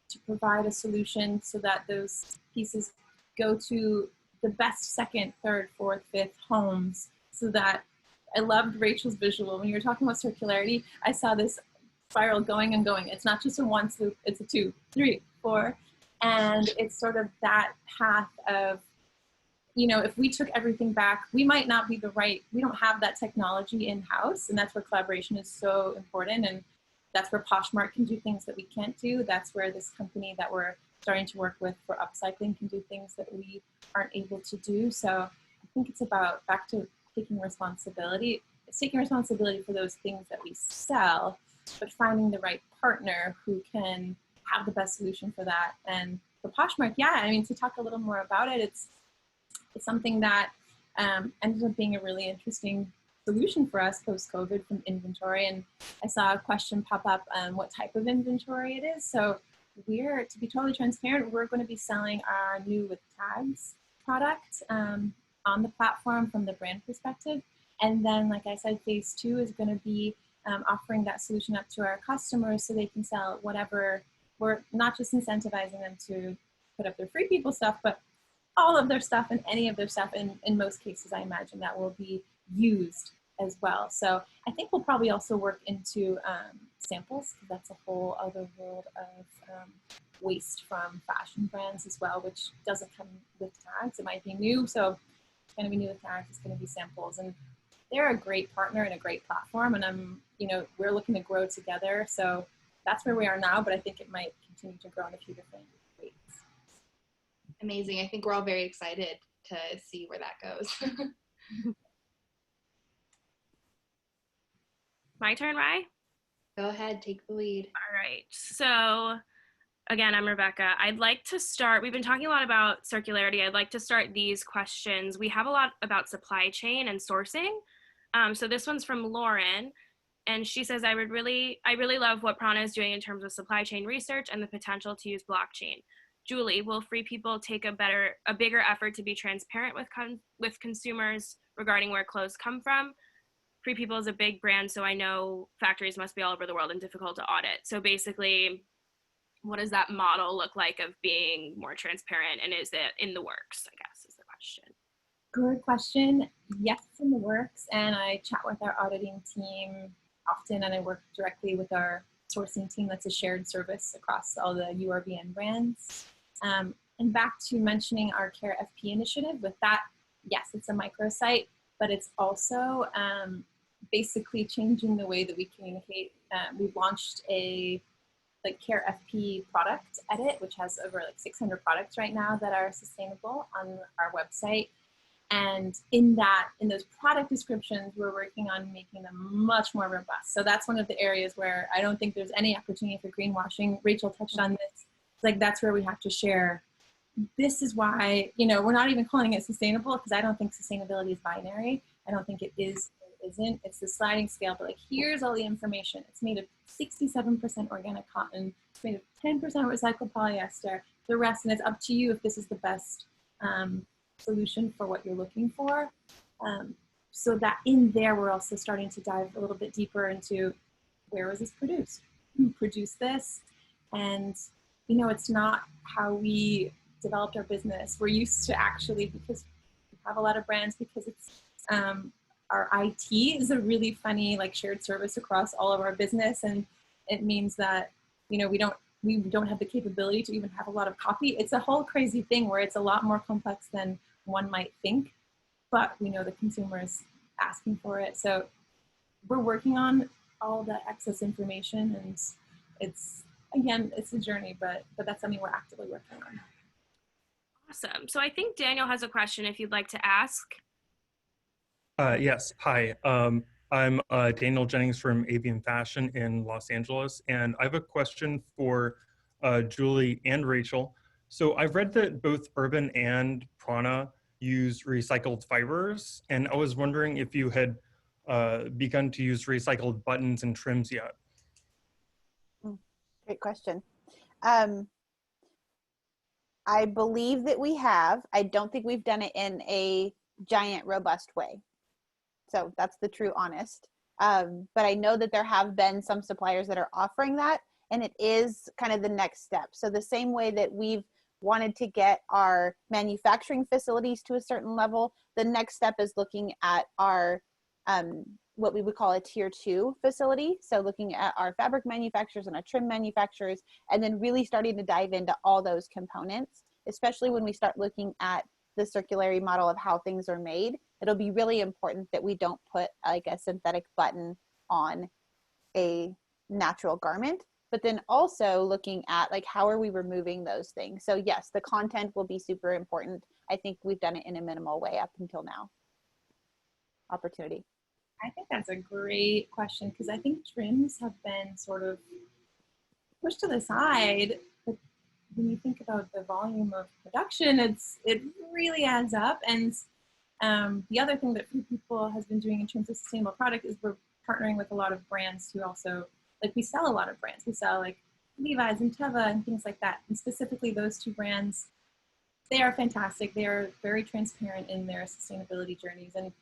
to provide a solution so that those pieces go to the best second, third, fourth, fifth homes. So that I loved Rachel's visual. When you were talking about circularity, I saw this spiral going and going. It's not just a one loop, it's a 2, 3, 4. And it's sort of that path of, you know, if we took everything back, we might not be we don't have that technology in-house, and that's where collaboration is so important. And that's where Poshmark can do things that we can't do. That's where this company that we're starting to work with for upcycling can do things that we aren't able to do. So I think it's about back to taking responsibility. It's taking responsibility for those things that we sell, but finding the right partner who can have the best solution for that. And for Poshmark, yeah, I mean, to talk a little more about it, it's something that ended up being a really interesting solution for us post-COVID from inventory. And I saw a question pop up on what type of inventory it is. So to be totally transparent, we're going to be selling our new with tags product on the platform from the brand perspective. And then, like I said, phase 2 is going to be offering that solution up to our customers so they can sell whatever. We're not just incentivizing them to put up their free people stuff, but all of their stuff and any of their stuff. And in most cases, I imagine that will be used as well. So I think we'll probably also work into samples, because that's a whole other world of waste from fashion brands as well, which doesn't come with tags. It might be new, so it's going to be new with tags. It's going to be samples, and they're a great partner and a great platform, and we're looking to grow together. So that's where we are now, but I think it might continue to grow in a few different ways. Amazing. I think we're all very excited to see where that goes. My turn, Rye? Go ahead, take the lead. All right. So again, I'm Rebecca. I'd like to start, we've been talking a lot about circularity. I'd like to start these questions. We have a lot about supply chain and sourcing. So this one's from Lauren, and she says, I really love what PrAna is doing in terms of supply chain research and the potential to use blockchain. Julie, will Free People take a bigger effort to be transparent with consumers regarding where clothes come from? Free People is a big brand, so I know factories must be all over the world and difficult to audit. So basically, what does that model look like of being more transparent, and is it in the works, I guess, is the question. Good question. Yes, it's in the works, and I chat with our auditing team often, and I work directly with our sourcing team. That's a shared service across all the URBN brands. And back to mentioning our Care FP initiative, with that, yes, it's a microsite, but it's also basically changing the way that we communicate. We've launched a Care FP product edit, which has over 600 products right now that are sustainable on our website. And in those product descriptions, we're working on making them much more robust. So that's one of the areas where I don't think there's any opportunity for greenwashing. Rachel touched on this. That's where we have to share. This is why, we're not even calling it sustainable, because I don't think sustainability is binary. I don't think it is or isn't. It's the sliding scale, but here's all the information. It's made of 67% organic cotton. It's made of 10% recycled polyester. The rest, and it's up to you if this is the best solution for what you're looking for. So that in there, we're also starting to dive a little bit deeper into where was this produced? Who produced this? And, it's not how we developed our business. We're used to actually, because we have a lot of brands, because it's our IT is a really funny shared service across all of our business, and it means that we don't have the capability to even have a lot of copy. It's a whole crazy thing where it's a lot more complex than one might think, but we know the consumer is asking for it. So we're working on all that excess information, and it's a journey, but that's something we're actively working on. Awesome. So I think Daniel has a question if you'd like to ask. Yes, hi. I'm Daniel Jennings from Avian Fashion in Los Angeles, and I have a question for Julie and Rachel. So I've read that both Urban and PrAna use recycled fibers, and I was wondering if you had begun to use recycled buttons and trims yet. Great question. I believe that we have. I don't think we've done it in a giant, robust way. So that's the true honest. But I know that there have been some suppliers that are offering that, and it is kind of the next step. So the same way that we've wanted to get our manufacturing facilities to a certain level, the next step is looking at our what we would call a tier 2 facility. So looking at our fabric manufacturers and our trim manufacturers, and then really starting to dive into all those components, especially when we start looking at the circularity model of how things are made. It'll be really important that we don't put a synthetic button on a natural garment, but then also looking at how are we removing those things. So yes, the content will be super important. I think we've done it in a minimal way up until now. Opportunity. I think that's a great question, because I think trims have been sort of pushed to the side. But when you think about the volume of production, it really adds up. And the other thing that Free People has been doing in terms of sustainable product is we're partnering with a lot of brands who also, we sell a lot of brands. We sell Levi's and Teva and things like that. And specifically those two brands, they are fantastic. They are very transparent in their sustainability journeys. And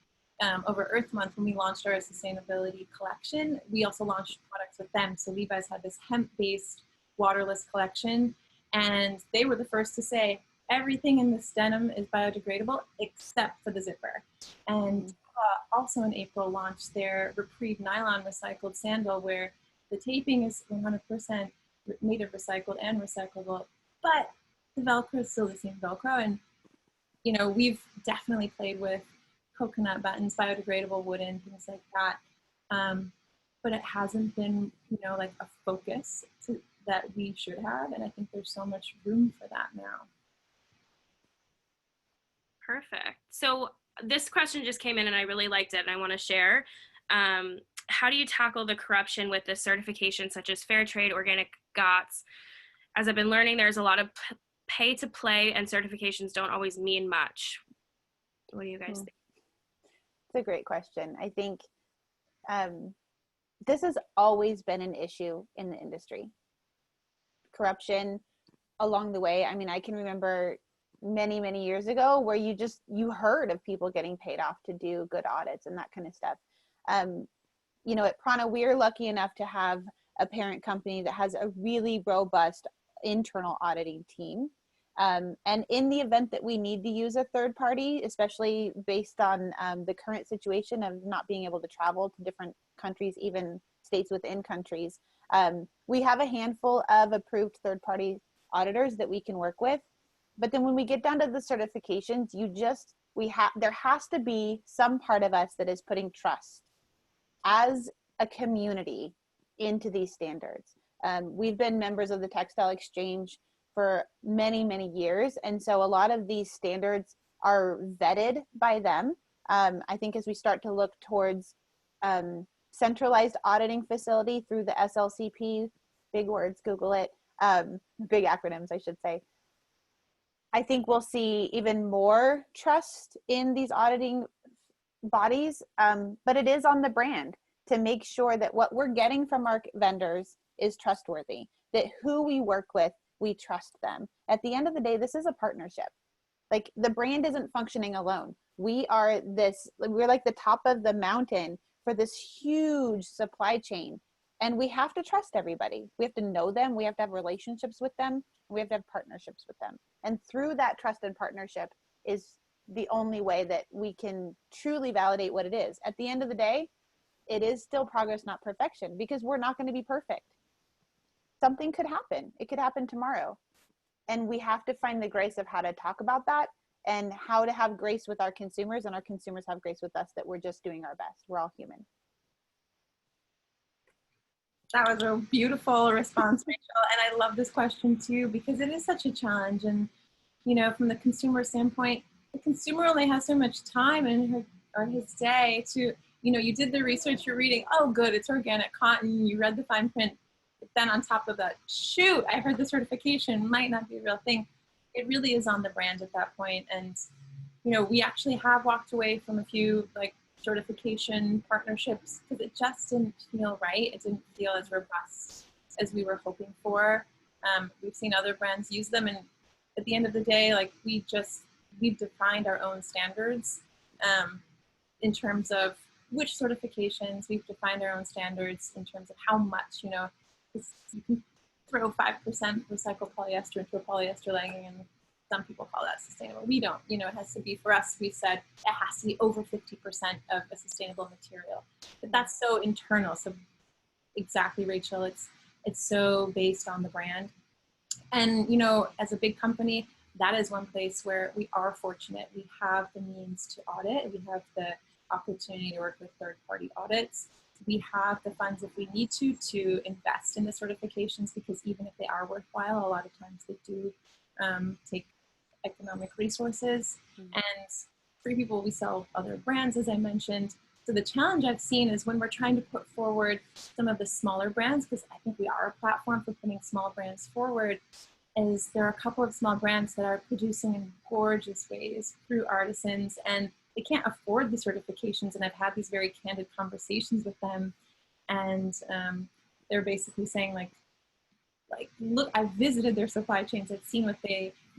over Earth Month, when we launched our sustainability collection, we also launched products with them. So Levi's had this hemp-based waterless collection, and they were the first to say, everything in this denim is biodegradable except for the zipper. And also in April launched their Reprieve nylon recycled sandal, where the taping is 100% made of recycled and recyclable, but the Velcro is still the same Velcro. And, we've definitely played with coconut buttons, biodegradable wooden, things like that. But it hasn't been, like a focus that we should have. And I think there's so much room for that now. Perfect. So this question just came in and I really liked it and I want to share. How do you tackle the corruption with the certifications such as fair trade, organic GOTS? As I've been learning, there's a lot of pay to play and certifications don't always mean much. What do you guys think? It's a great question. I think this has always been an issue in the industry. Corruption along the way. I mean, I can remember many, many years ago where you heard of people getting paid off to do good audits and that kind of stuff. At PrAna, we're lucky enough to have a parent company that has a really robust internal auditing team. And in the event that we need to use a third party, especially based on the current situation of not being able to travel to different countries, even states within countries, we have a handful of approved third party auditors that we can work with. But then when we get down to the certifications, there has to be some part of us that is putting trust as a community into these standards. We've been members of the Textile Exchange for many, many years. And so a lot of these standards are vetted by them. I think as we start to look towards centralized auditing facility through the SLCP, big words, Google it, big acronyms, I should say. I think we'll see even more trust in these auditing bodies, but it is on the brand to make sure that what we're getting from our vendors is trustworthy, that who we work with, we trust them. At the end of the day, this is a partnership. Like the brand isn't functioning alone. We're like the top of the mountain for this huge supply chain. And we have to trust everybody. We have to know them. We have to have relationships with them. We have to have partnerships with them. And through that trust and partnership is the only way that we can truly validate what it is. At the end of the day, it is still progress, not perfection, because we're not going to be perfect. Something could happen. It could happen tomorrow. And we have to find the grace of how to talk about that and how to have grace with our consumers, and our consumers have grace with us, that we're just doing our best. We're all human. That was a beautiful response, Rachel. And I love this question too, because it is such a challenge. And, from the consumer standpoint, the consumer only has so much time in her or his day to, you did the research, you're reading, oh, good, it's organic cotton. You read the fine print. But then on top of that, shoot, I heard the certification might not be a real thing. It really is on the brand at that point. And, we actually have walked away from a few certification partnerships because it just didn't feel right. It didn't feel as robust as we were hoping for. We've seen other brands use them, and at the end of the day, we've defined our own standards in terms of which certifications. We've defined our own standards in terms of how much, you can throw 5% recycled polyester into a polyester legging, and some people call that sustainable. We don't, it has to be, for us, we said it has to be over 50% of a sustainable material. But that's so internal. So exactly, Rachel, it's so based on the brand. And, as a big company, that is one place where we are fortunate. We have the means to audit. We have the opportunity to work with third-party audits. We have the funds, if we need to invest in the certifications, because even if they are worthwhile, a lot of times they do take economic resources. And Free People, we sell other brands, as I mentioned. So the challenge I've seen is when we're trying to put forward some of the smaller brands, because I think we are a platform for putting small brands forward, is there are a couple of small brands that are producing in gorgeous ways through artisans, and they can't afford the certifications. And I've had these very candid conversations with them, and they're basically saying look, I've visited their supply chains. I've seen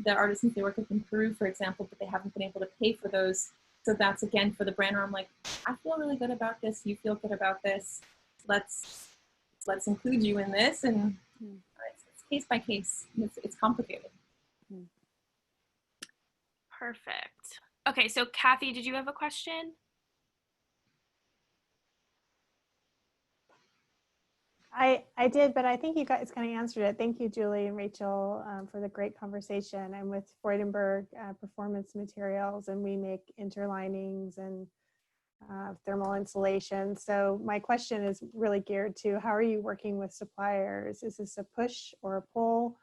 the artisans they work with in Peru, for example, but they haven't been able to pay for those. So that's, again, for the brand where I'm like, I feel really good about this. You feel good about this. Let's include you in this. And it's case by case. It's complicated. Perfect. Okay, so Kathy, did you have a question? I did, but I think you guys kind of answered it. Thank you, Julie and Rachel, for the great conversation. I'm with Freudenberg Performance Materials, and we make interlinings and thermal insulation. So my question is really geared to how are you working with suppliers? Is this a push or a pull?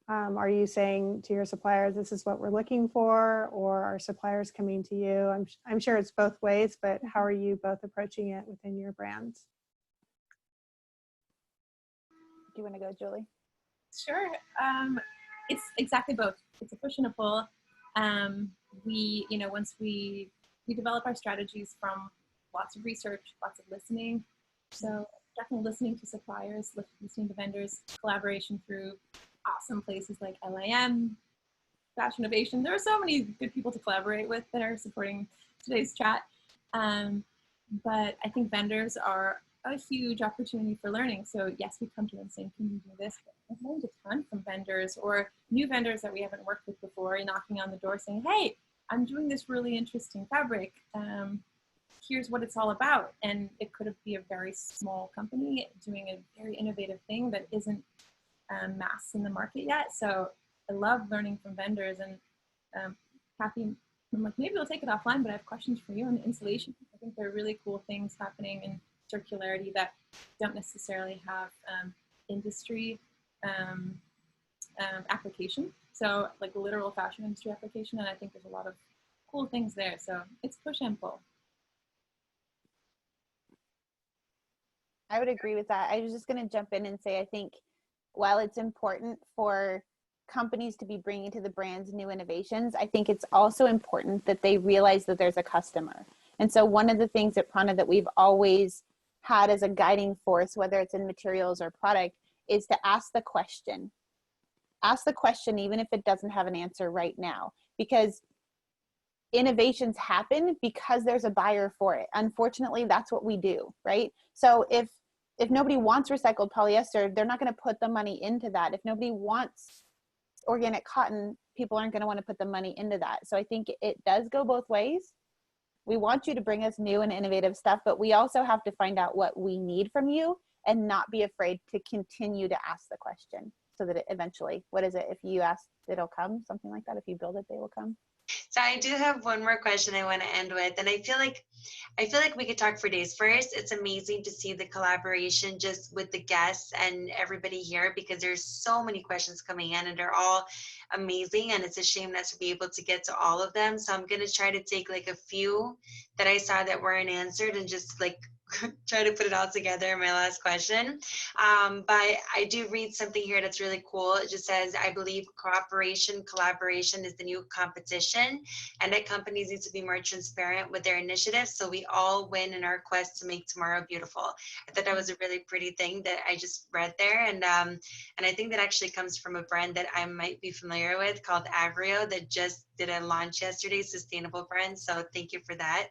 Are you saying to your suppliers, this is what we're looking for, or are suppliers coming to you? I'm sure it's both ways, but how are you both approaching it within your brands? Do you want to go, Julie? Sure. It's exactly both. It's a push and a pull. Once we develop our strategies from lots of research, lots of listening. So definitely listening to suppliers, listening to vendors, collaboration through awesome places like LAM, Fashinnovation. There are so many good people to collaborate with that are supporting today's chat. But I think vendors are a huge opportunity for learning. So yes, we come to them saying, can you do this? But I've learned a ton from vendors or new vendors that we haven't worked with before, and knocking on the door saying, hey, I'm doing this really interesting fabric. Here's what it's all about. And it could be a very small company doing a very innovative thing that isn't mass in the market yet. So I love learning from vendors. And Kathy, I'm like, maybe we'll take it offline, but I have questions for you on insulation. I think there are really cool things happening in circularity that don't necessarily have industry application. So like literal fashion industry application. And I think there's a lot of cool things there. So it's push and pull. I would agree with that. I was just going to jump in and say, I think while it's important for companies to be bringing to the brands new innovations, I think it's also important that they realize that there's a customer. And so one of the things at PrAna that we've always had as a guiding force, whether it's in materials or product, is to ask the question. Ask the question even if it doesn't have an answer right now, because innovations happen because there's a buyer for it. Unfortunately, that's what we do, right? So if nobody wants recycled polyester, they're not going to put the money into that. If nobody wants organic cotton, people aren't going to want to put the money into that. So I think it does go both ways. We want you to bring us new and innovative stuff, but we also have to find out what we need from you and not be afraid to continue to ask the question so that it eventually, what is it? If you ask, it'll come, something like that. If you build it, they will come. So I do have one more question I want to end with, and I feel like we could talk for days. First, it's amazing to see the collaboration just with the guests and everybody here, because there's so many questions coming in and they're all amazing, and it's a shame not to be able to get to all of them. So I'm going to try to take like a few that I saw that weren't answered and just like try to put it all together in my last question. But I do read something here that's really cool. It just says, I believe collaboration is the new competition, and that companies need to be more transparent with their initiatives so we all win in our quest to make tomorrow beautiful. I thought that was a really pretty thing that I just read there. And I think that actually comes from a brand that I might be familiar with called Avrio that just did a launch yesterday, sustainable brand. So thank you for that.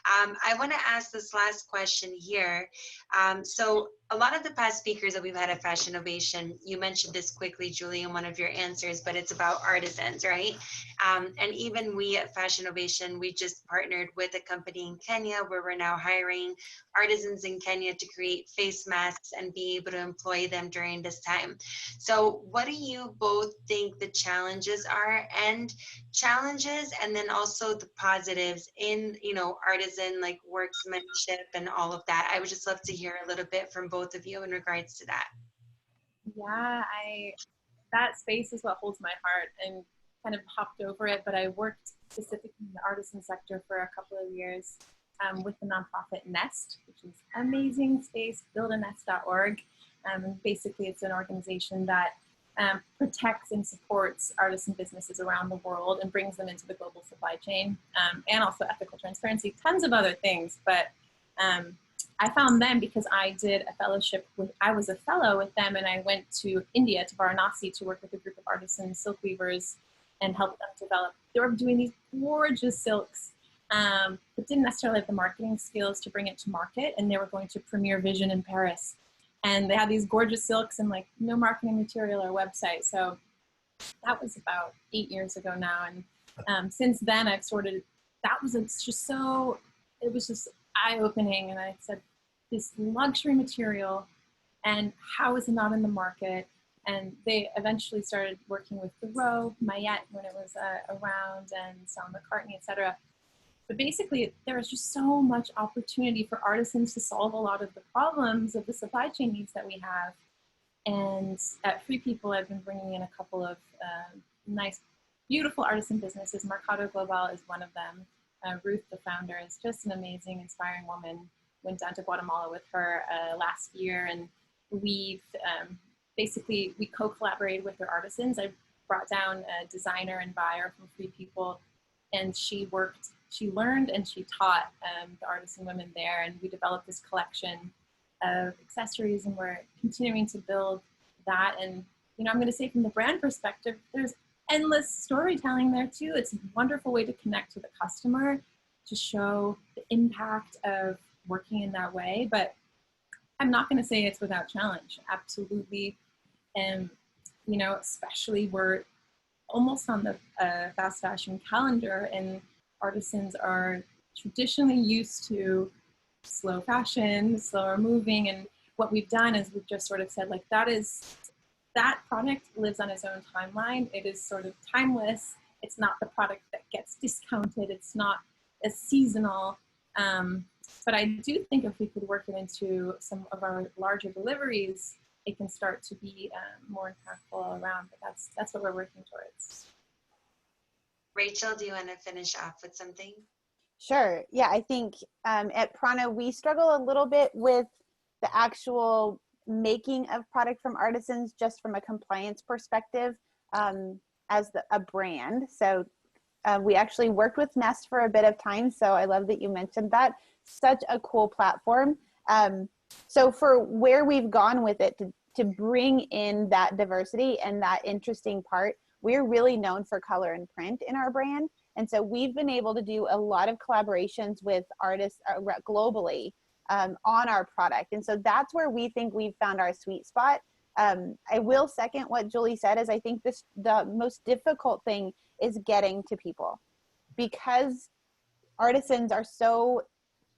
I want to ask this last question here. So a lot of the past speakers that we've had at Fashinnovation, you mentioned this quickly, Julie, in one of your answers, but it's about artisans, right? And even we at Fashinnovation, we just partnered with a company in Kenya where we're now hiring artisans in Kenya to create face masks and be able to employ them during this time. So what do you both think the challenges are, and then also the positives in, artisan like workmanship and all of that? I would just love to hear a little bit from both of you in regards to that. Yeah, that space is what holds my heart, and kind of hopped over it, but I worked specifically in the artisan sector for a couple of years with the nonprofit Nest, which is an amazing space, buildanest.org. Basically, it's an organization that protects and supports artisan businesses around the world and brings them into the global supply chain, and also ethical transparency, tons of other things. But I found them because I did a fellowship I was a fellow with them, and I went to India, to Varanasi, to work with a group of artisan silk weavers and help them develop. They were doing these gorgeous silks, but didn't necessarily have the marketing skills to bring it to market. And they were going to Premier Vision in Paris. And they had these gorgeous silks and like no marketing material or website. So that was about 8 years ago now. And since then I've it was just eye-opening. And I said, this luxury material and how is it not in the market? And they eventually started working with Thoreau, Mayette when it was around, and Stella McCartney, etc. But basically, there is just so much opportunity for artisans to solve a lot of the problems of the supply chain needs that we have. And at Free People, I've been bringing in a couple of nice, beautiful artisan businesses. Mercado Global is one of them. Ruth, the founder, is just an amazing, inspiring woman. Went down to Guatemala with her last year, and we've basically, we co-collaborated with their artisans. I brought down a designer and buyer from Free People, and she learned and she taught the artisan women there, and we developed this collection of accessories, and we're continuing to build that. And, you know, I'm gonna say from the brand perspective, there's endless storytelling there too. It's a wonderful way to connect to the customer, to show the impact of working in that way. But I'm not gonna say it's without challenge, absolutely. And, you know, especially we're almost on the fast fashion calendar, and artisans are traditionally used to slow fashion, slower moving. And what we've done is we've just sort of said, like, that product lives on its own timeline. It is sort of timeless. It's not the product that gets discounted. It's not as seasonal. But I do think if we could work it into some of our larger deliveries, it can start to be more impactful all around. But that's what we're working towards. Rachel, do you want to finish off with something? Sure. Yeah, I think at PrAna, we struggle a little bit with the actual making of product from artisans, just from a compliance perspective as a brand. So we actually worked with Nest for a bit of time. So I love that you mentioned that. Such a cool platform. So for where we've gone with it to bring in that diversity and that interesting part, we're really known for color and print in our brand. And so we've been able to do a lot of collaborations with artists globally on our product. And so that's where we think we've found our sweet spot. I will second what Julie said, is I think the most difficult thing is getting to people, because artisans are so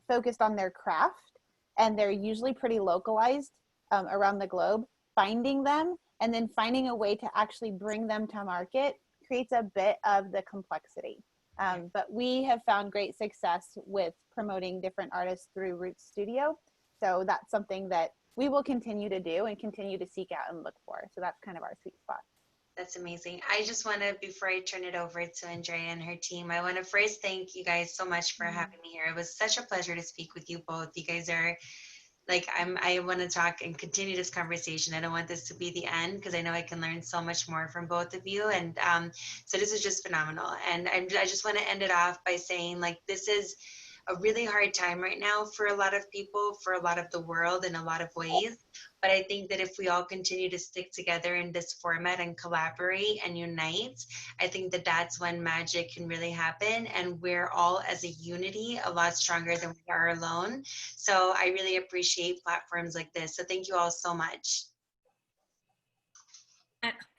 focused on their craft and they're usually pretty localized around the globe. Finding them and then finding a way to actually bring them to market creates a bit of the complexity. But we have found great success with promoting different artists through Roots Studio. So that's something that we will continue to do and continue to seek out and look for. So that's kind of our sweet spot. That's amazing. I just want to, before I turn it over to Andrea and her team, I want to first thank you guys so much for having me here. It was such a pleasure to speak with you both. You guys are like, I want to talk and continue this conversation. I don't want this to be the end, because I know I can learn so much more from both of you. And so this is just phenomenal. And I just want to end it off by saying, like, this is a really hard time right now for a lot of people, for a lot of the world in a lot of ways. But I think that if we all continue to stick together in this format and collaborate and unite, I think that that's when magic can really happen. And we're all as a unity a lot stronger than we are alone. So I really appreciate platforms like this. So thank you all so much.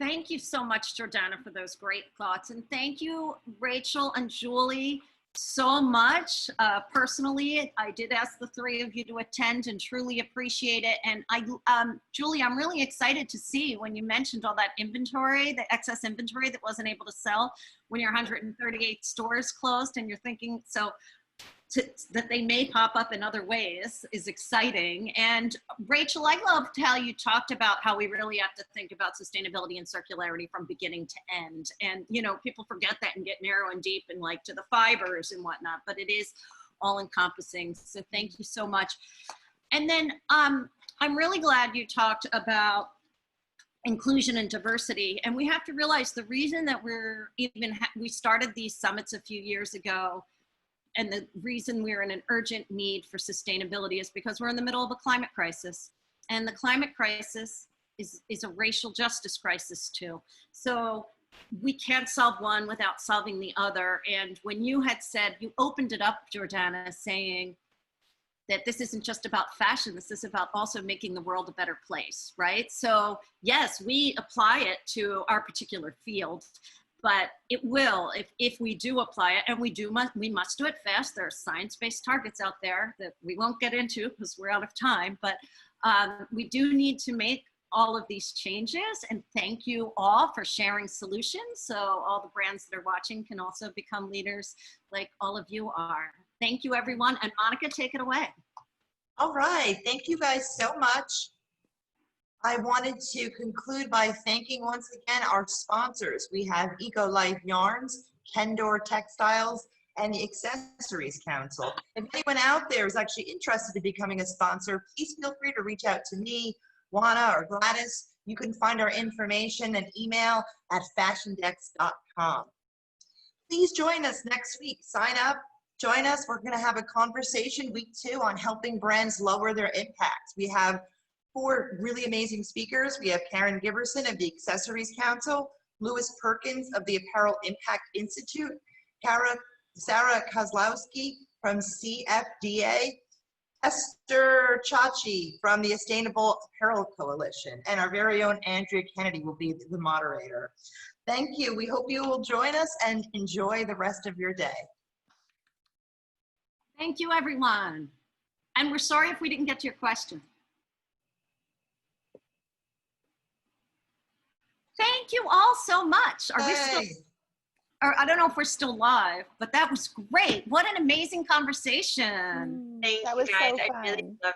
Thank you so much, Jordana, for those great thoughts. And thank you, Rachel and Julie, so much. Personally, I did ask the three of you to attend and truly appreciate it. And Julie, I'm really excited to see when you mentioned all that inventory, the excess inventory that wasn't able to sell when your 138 stores closed, and you're thinking, that they may pop up in other ways is exciting. And Rachel, I loved how you talked about how we really have to think about sustainability and circularity from beginning to end. And, you know, people forget that and get narrow and deep and like to the fibers and whatnot, but it is all encompassing. So thank you so much. And then I'm really glad you talked about inclusion and diversity. And we have to realize the reason that we started these summits a few years ago, and the reason we're in an urgent need for sustainability, is because we're in the middle of a climate crisis. And the climate crisis is a racial justice crisis too. So we can't solve one without solving the other. And when you had said, you opened it up, Jordana, saying that this isn't just about fashion, this is about also making the world a better place, right? So yes, we apply it to our particular field, but it will if we do apply it, and we must do it fast. There are science-based targets out there that we won't get into because we're out of time, but we do need to make all of these changes, and thank you all for sharing solutions so all the brands that are watching can also become leaders like all of you are. Thank you, everyone, and Monica, take it away. All right, thank you guys so much. I wanted to conclude by thanking once again our sponsors. We have Eco Life Yarns, Kendor Textiles, and the Accessories Council. If anyone out there is actually interested in becoming a sponsor, please feel free to reach out to me, Juana, or Gladys. You can find our information and email at fashiondex.com. Please join us next week. Sign up, join us. We're going to have a conversation week 2 on helping brands lower their impact. We have 4 really amazing speakers. We have Karen Giverson of the Accessories Council, Louis Perkins of the Apparel Impact Institute, Sarah Kozlowski from CFDA, Esther Chachi from the Sustainable Apparel Coalition, and our very own Andrea Kennedy will be the moderator. Thank you. We hope you will join us and enjoy the rest of your day. Thank you, everyone. And we're sorry if we didn't get to your question. Thank you all so much. Are we still, or I don't know if we're still live, but that was great. What an amazing conversation. Thank That you was guys. so I really fun. love